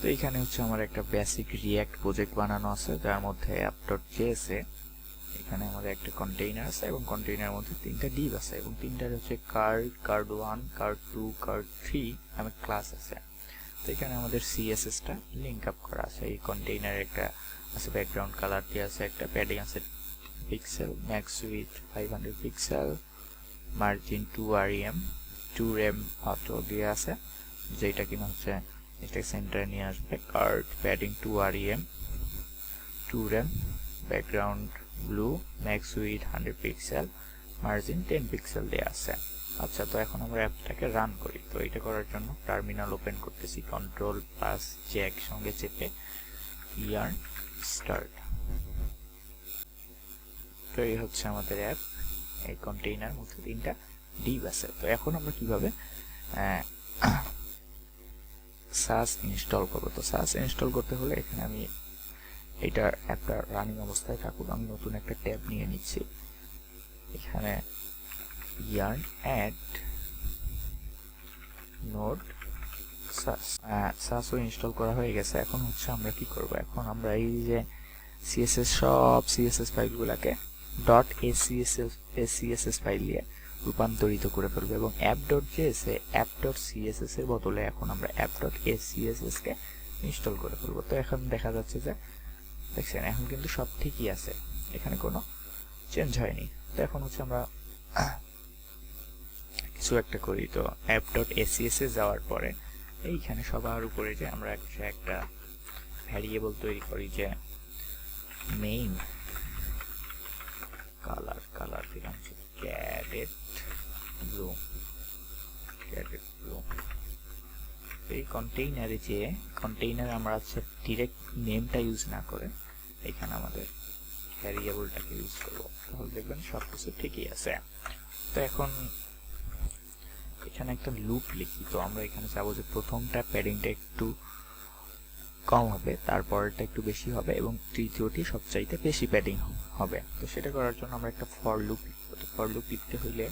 তো এখানে হচ্ছে আমার একটা বেসিক রিঅ্যাক্ট প্রজেক্ট বানানো আছে, যার মধ্যে app.js এ এখানে আমাদের একটা কন্টেইনার আছে এবং কন্টেইনারের মধ্যে তিনটা ডিভ আছে এবং তিনটার হচ্ছে card1, card2, card3 নামে ক্লাস আছে। তো এখানে আমাদের CSS টা লিংক আপ করা আছে। এই কন্টেইনারে একটা আছে ব্যাকগ্রাউন্ড কালার দিয়ে আছে, একটা প্যাডিং আছে pixel, max with 500 pixel, margin 2rem auto দিয়ে আছে, যেটা কিনা হচ্ছে এটা সেন্টারে নিয়ে আসবে। Card padding 2rem, background blue, max with 100 pixel, margin 10 pixel দেয়া আছে। আচ্ছা, তো এখন আমরা অ্যাপটাকে রান করি। তো এটা করার জন্য টার্মিনাল ওপেন করতেছি, Ctrl+J একসঙ্গে চেপে ইয়ার্ন স্টার্ট। তো এই হচ্ছে আমাদের অ্যাপ। এই কন্টেইনার মধ্যে তিনটা ডিভ আছে। তো এখন আমরা কিভাবে সাস ইনস্টল করব? তো সাস ইনস্টল করতে হলে এখানে আমি এটা অ্যাপটা রানিং অবস্থায় থাকুক, আমি নতুন একটা ট্যাব নিয়ে নিচ্ছি। এখানে yarn add node sas সাসও ইনস্টল করা হয়ে গেছে। এখন হচ্ছে আমরা কি করব? এখন আমরা এই যে সব সিএসএস ফাইলগুলোকে .scss ফাইল দিয়ে রূপান্তরিত করে ফেলবো এবং app.js এ app.css এর বদলে এখন আমরা app.scss কে ইনস্টল করে ফেলবো। তো এখন দেখা যাচ্ছে যে দেখছেন এখন কিন্তু সব ঠিকই আছে, এখানে কোনো চেঞ্জ হয়নি। তো এখন হচ্ছে আমরা কিছু একটা করি। তো app.scss এ যাওয়ার পরে এইখানে সবার উপরে যে আমরা একটা ভ্যারিয়েবল তৈরি করি যে মেইন কালার থেকে হচ্ছে ক্যাডেট ব্লু। এই কন্টেইনারে আমরা হচ্ছে ডিরেক্ট নেমটা ইউজ না করে এখানে আমাদের ভ্যারিয়েবলটাকে ইউজ করবো, তাহলে দেখবেন সবকিছু ঠিকই আছে। তো এখন এখানে একটা লুপ লিখি। তো আমরা এখানে চাবো যে প্রথমটা প্যাডিংটা একটু কম হবে, তারপরটা একটু বেশি হবে এবং তৃতীয়টি সবচাইতে বেশি প্যাডিং হবে। তো সেটা করার জন্য আমরা একটা ফর লুপ লিখব। তো ফর লুপ লিখতে হইলে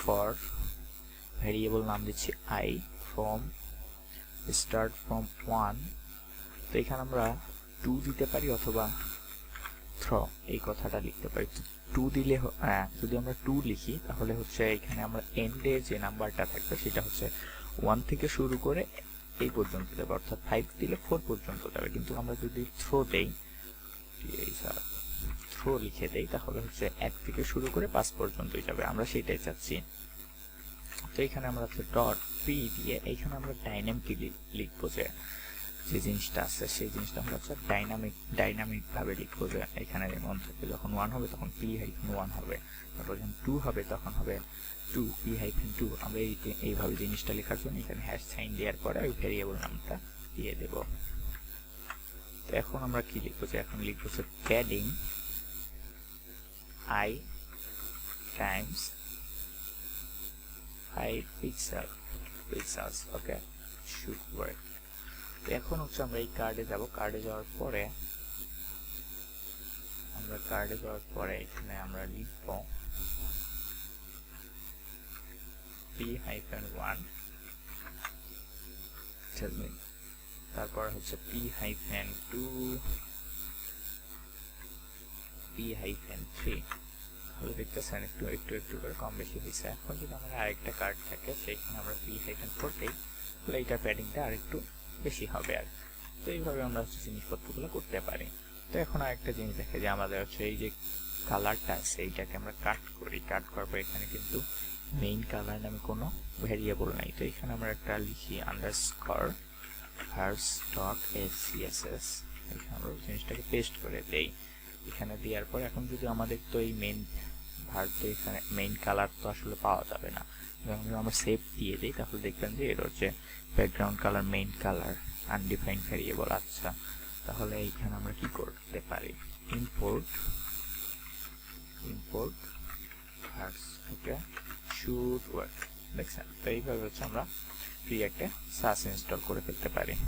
ফর ভ্যারিয়েবল নাম দিচ্ছি I from start from 1। তো এখানে আমরা 2 দিতে পারি অথবা থ্রো এই কথাটা লিখতে পারি। 2 দিলে যদি আমরা 2 লিখি তাহলে হচ্ছে এখানে আমরা এন্ডে যে নাম্বারটা থাকবে সেটা হচ্ছে 1 থেকে শুরু করে এই পর্যন্ত যাবে, অর্থাৎ 5 দিলে 4 পর্যন্ত যাবে। কিন্তু আমরা যদি থ্রো লিখে দেই তাহলে হচ্ছে 1 থেকে শুরু করে 5 পর্যন্তই যাবে, আমরা সেটাই চাচ্ছি। তো এখানে আমরা হচ্ছে .p দিয়ে এখানে আমরা ডাইনামিকলি লিখবো, যে জিনিসটা আছে সেই জিনিসটা আমরা হচ্ছে ডাইনামিক ভাবে লিখবো। যে এখানে যেমন থাকে যখন 1 হবে তখন p-1 হবে, তারপর যখন 2 হবে তখন হবে 2 p-2। আমরা এইভাবে জিনিসটা লেখার জন্য এখানে হ্যাশ সাইন দেওয়ার পরে ওই ভ্যারিয়েবল নামটা দিয়ে দেব। তো এখন আমরা কি লিখবো? যে এখন লিখবো হচ্ছে padding I times 5 pixels। Okay, should work। তো এখন হচ্ছে আমরা এই কার্ডে যাব। কার্ডে যাওয়ার পরে এখানে আমরা লিখব p-1 তারপর হচ্ছে p-2 p-3। তাহলে দেখতেছেন একটু করে কম বেশি হয়েছে। এখন যদি আমাদের আরেকটা কার্ড থাকে সেখানে আমরা p-4 দেই তাহলে এইটার প্যাডিংটা আরেকটু বেশি হবে। আর তো এইভাবে আমরা হচ্ছে জিনিসপত্রগুলো করতে পারি। তো এখন আরেকটা জিনিস দেখে যে আমাদের হচ্ছে এই যে কালারটা আছে এইটাকে আমরা কাট করার পর এখানে কিন্তু মেইন কালার নামে কোনো ভ্যারিয়েবল নাই। তো এখানে আমরা একটা লিখি আন্ডারস্কোর hers.scss। এখানে আমরা জিনিসটাকে পেস্ট করে দেই। এখানে দেওয়ার পর এখন যদি আমাদের তো এই মেইন এখানে মেইন কালার তো আসলে পাওয়া যাবে না, যখন আমরা সেভ দিয়ে দিই তাহলে দেখবেন যে এর হচ্ছে background colour main colour undefined variable. আচ্ছা, তাহলে এইখানে আমরা কি করতে পারি? Import hers। Okay, should work। দেখছেন? তো এইভাবে হচ্ছে আমরা রিঅ্যাক্টে সাস ইনস্টল করে ফেলতে পারি।